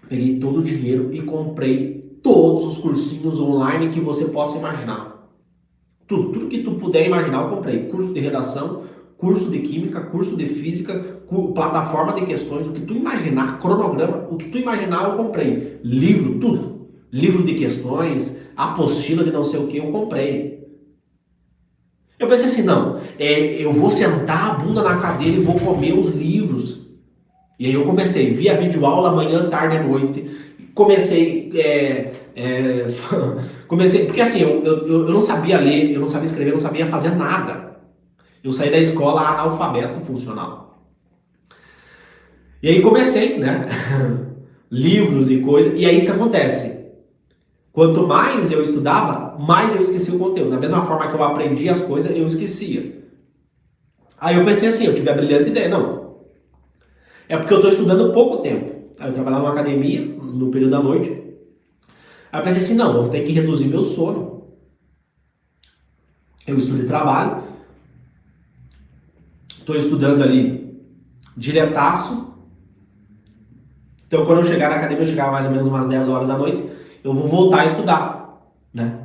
Peguei todo o dinheiro e comprei todos os cursinhos online que você possa imaginar. Tudo que tu puder imaginar eu comprei. Curso de redação, curso de química, curso de física, plataforma de questões, o que tu imaginar, cronograma, o que tu imaginar eu comprei. Livro, tudo. Livro de questões, apostila de não sei o que eu comprei. Eu pensei assim, não, eu vou sentar a bunda na cadeira e vou comer os livros. E aí eu comecei, via videoaula manhã, tarde e noite. Comecei, comecei, porque assim, eu não sabia ler, eu não sabia escrever, eu não sabia fazer nada. Eu saí da escola analfabeto funcional. E aí comecei, né? Livros e coisas. E aí o que acontece? Quanto mais eu estudava, mais eu esquecia o conteúdo. Da mesma forma que eu aprendi as coisas, eu esquecia. Aí eu pensei assim, eu tive a brilhante ideia, não, é porque eu estou estudando pouco tempo. Aí eu trabalhava numa academia, no período da noite. Aí eu pensei assim, não, eu vou ter que reduzir meu sono. Eu estudo e trabalho, estou estudando ali diretaço. Então quando eu chegar na academia, eu chegava mais ou menos umas 10 horas da noite, eu vou voltar a estudar, né?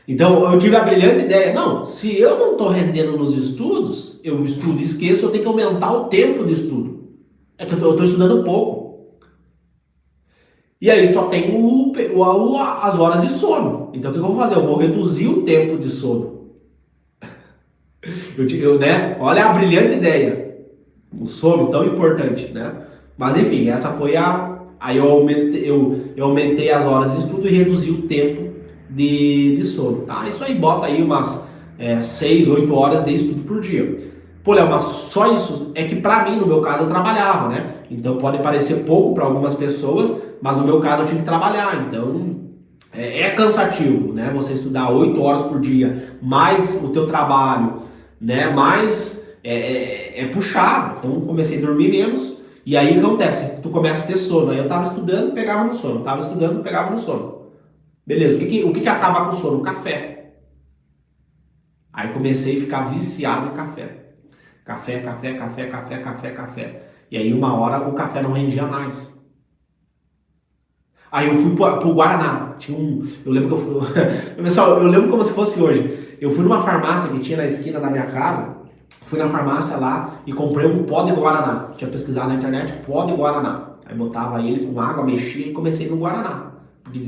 Então eu tive a brilhante ideia, não, se eu não estou rendendo nos estudos, eu estudo e esqueço, eu tenho que aumentar o tempo de estudo. É que eu estou estudando pouco. E aí só tem as horas de sono. Então o que eu vou fazer? Eu vou reduzir o tempo de sono. Né? Olha a brilhante ideia. O sono tão importante, né? Mas enfim, essa foi a. Aí eu aumentei as horas de estudo e reduzi o tempo de sono. Tá? Isso aí bota aí umas 6, 8 horas de estudo por dia. Pô, Léo, mas só isso é que pra mim, no meu caso, eu trabalhava, né? Então pode parecer pouco para algumas pessoas, mas no meu caso eu tive que trabalhar. Então é cansativo, né? Você estudar 8 horas por dia, mais o teu trabalho, né? Mais é puxado. Então comecei a dormir menos. E aí o que acontece? Tu começa a ter sono. Aí eu tava estudando, pegava no sono. Tava estudando, pegava no sono. Beleza, o que acaba com o sono? O café. Aí comecei a ficar viciado em café. Café, café, café, café, café, café. E aí uma hora o café não rendia mais. Aí eu fui pro Guaraná. Eu lembro que eu fui. Pessoal, eu lembro como se fosse hoje. Eu fui numa farmácia que tinha na esquina da minha casa. Fui na farmácia lá e comprei um pó de Guaraná. Tinha pesquisado na internet, pó de Guaraná. Aí botava ele com água, mexia e comecei no Guaraná. Porque,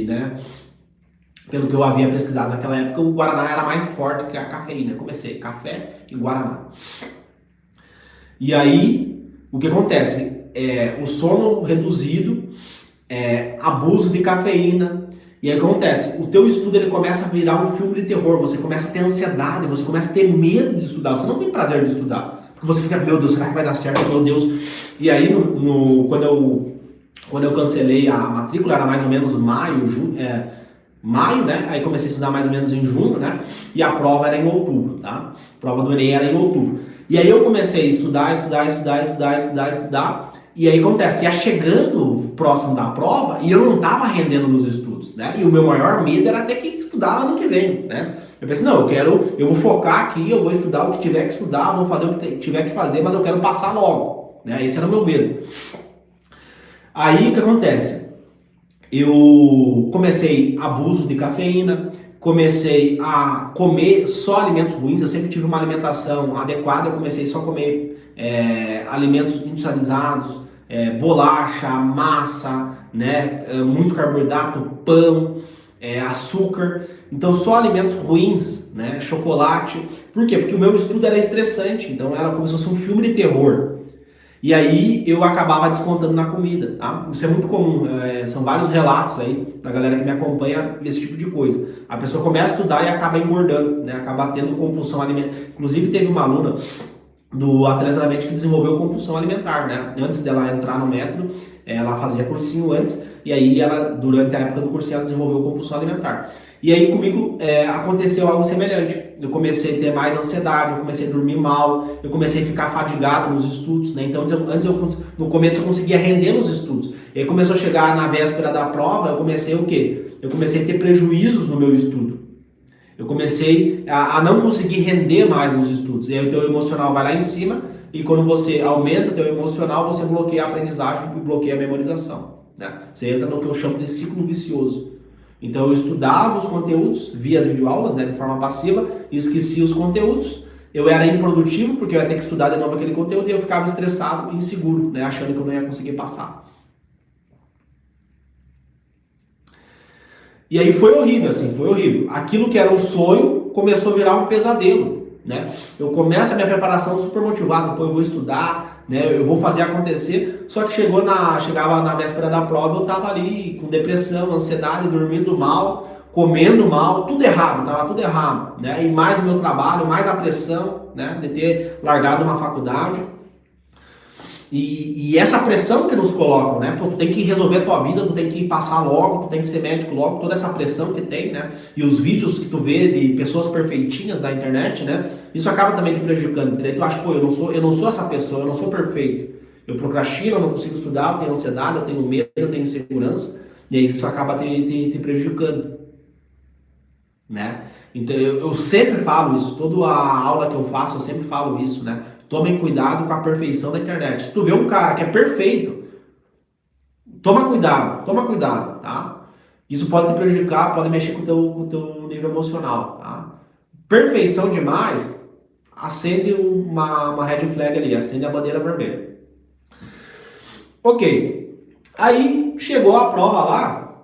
né, pelo que eu havia pesquisado naquela época, o Guaraná era mais forte que a cafeína. Comecei café e Guaraná. E aí, o que acontece? O sono reduzido, abuso de cafeína. E aí o que acontece? O teu estudo ele começa a virar um filme de terror. Você começa a ter ansiedade, você começa a ter medo de estudar. Você não tem prazer de estudar. Porque você fica, meu Deus, será que vai dar certo? Meu Deus. E aí, quando eu cancelei a matrícula, era mais ou menos maio, junho, maio, né? Aí comecei a estudar mais ou menos em junho, né? E a prova era em outubro, tá? A prova do Enem era em outubro. E aí eu comecei a estudar. E aí acontece, ia chegando próximo da prova e eu não estava rendendo nos estudos, né? E o meu maior medo era ter que estudar ano que vem, né? Eu pensei, não, eu vou focar aqui, eu vou estudar o que tiver que estudar, vou fazer o que tiver que fazer, mas eu quero passar logo, né? Esse era o meu medo. Aí o que acontece? Eu comecei abuso de cafeína, comecei a comer só alimentos ruins, eu sempre tive uma alimentação adequada, eu comecei só a comer alimentos industrializados, bolacha, massa, né, muito carboidrato, pão, açúcar, então só alimentos ruins, né, chocolate. Por quê? Porque o meu estudo era estressante, então era como se fosse um filme de terror. E aí eu acabava descontando na comida, tá? Isso é muito comum, são vários relatos aí da galera que me acompanha desse tipo de coisa. A pessoa começa a estudar e acaba engordando, né? Acaba tendo compulsão alimentar. Inclusive teve uma aluna do Atleta da Mente que desenvolveu compulsão alimentar, né? Antes dela entrar no método, ela fazia cursinho antes, e aí ela, durante a época do cursinho, ela desenvolveu compulsão alimentar. E aí comigo aconteceu algo semelhante. Eu comecei a ter mais ansiedade, eu comecei a dormir mal, eu comecei a ficar fadigado nos estudos, né? Então no começo eu conseguia render nos estudos. E aí começou a chegar na véspera da prova, eu comecei o quê? Eu comecei a ter prejuízos no meu estudo. Eu comecei a não conseguir render mais nos estudos. E aí o teu emocional vai lá em cima, e quando você aumenta o teu emocional, você bloqueia a aprendizagem e bloqueia a memorização. né? Você entra no que eu chamo de ciclo vicioso. Então eu estudava os conteúdos, via as videoaulas, né, de forma passiva, e esquecia os conteúdos. Eu era improdutivo, porque eu ia ter que estudar de novo aquele conteúdo, e eu ficava estressado e inseguro, né, achando que eu não ia conseguir passar. E aí foi horrível, assim, foi horrível. Aquilo que era um sonho começou a virar um pesadelo, né? Eu começo a minha preparação super motivado, pô, eu vou estudar, né? Eu vou fazer acontecer. Só que chegava na véspera da prova, eu tava ali com depressão, ansiedade, dormindo mal, comendo mal, tudo errado, tava tudo errado, né? E mais o meu trabalho, mais a pressão, né? De ter largado uma faculdade. E essa pressão que nos colocam, né? Pô, tu tem que resolver a tua vida, tu tem que passar logo, tu tem que ser médico logo, toda essa pressão que tem, né? E os vídeos que tu vê de pessoas perfeitinhas da internet, né? Isso acaba também te prejudicando. Porque daí tu acha, pô, eu não sou essa pessoa, eu não sou perfeito. Eu procrastino, eu não consigo estudar, eu tenho ansiedade, eu tenho medo, eu tenho insegurança. E aí isso acaba te prejudicando, né? Então eu sempre falo isso, toda a aula que eu faço eu sempre falo isso, né? Tomem cuidado com a perfeição da internet. Se tu vê um cara que é perfeito, toma cuidado, tá? Isso pode te prejudicar, pode mexer com o teu nível emocional, tá? Perfeição demais, acende uma red flag ali, acende a bandeira vermelha. Ok, aí chegou a prova lá,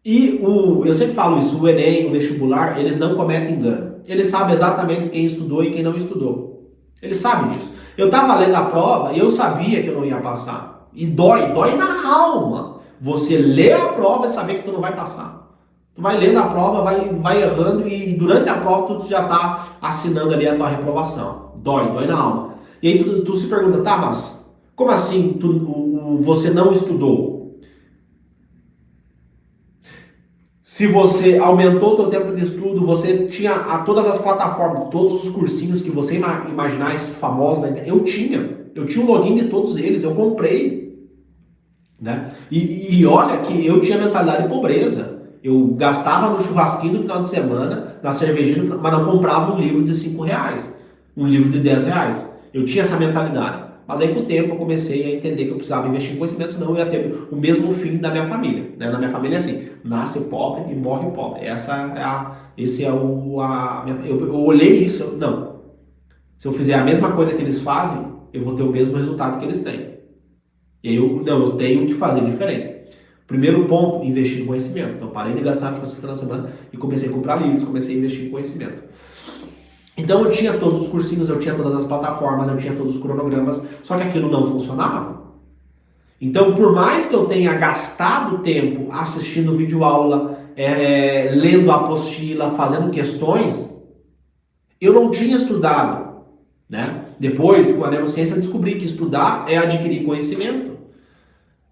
e eu sempre falo isso, o Enem, o vestibular, eles não cometem engano. Eles sabem exatamente quem estudou e quem não estudou. Eles sabem disso. Eu estava lendo a prova e eu sabia que eu não ia passar. E dói na alma. Você lê a prova e saber que tu não vai passar. Tu vai lendo a prova, vai errando e durante a prova tu já está assinando ali a tua reprovação. Dói na alma. E aí tu se pergunta, tá, mas como assim você não estudou? Se você aumentou o seu tempo de estudo, você tinha todas as plataformas, todos os cursinhos que você imaginar, esses famosos, né? Eu tinha o login de todos eles, eu comprei, né? E olha que eu tinha mentalidade de pobreza. Eu gastava no churrasquinho no final de semana, na cervejinha, mas não comprava um livro de R$ 5, um livro de R$ 10. Eu tinha essa mentalidade. Mas aí com o tempo eu comecei a entender que eu precisava investir em conhecimento, senão eu ia ter o mesmo fim da minha família, né? Na minha família é assim, nasce pobre e morre pobre. Eu olhei isso, não. Se eu fizer a mesma coisa que eles fazem, eu vou ter o mesmo resultado que eles têm. Eu tenho que fazer diferente. Primeiro ponto, investir em conhecimento. Então parei de gastar no final de semana e comecei a comprar livros, comecei a investir em conhecimento. Então eu tinha todos os cursinhos, eu tinha todas as plataformas, eu tinha todos os cronogramas, só que aquilo não funcionava. Então, por mais que eu tenha gastado tempo assistindo videoaula, lendo a apostila, fazendo questões, eu não tinha estudado, né? Depois, com a neurociência, eu descobri que estudar é adquirir conhecimento.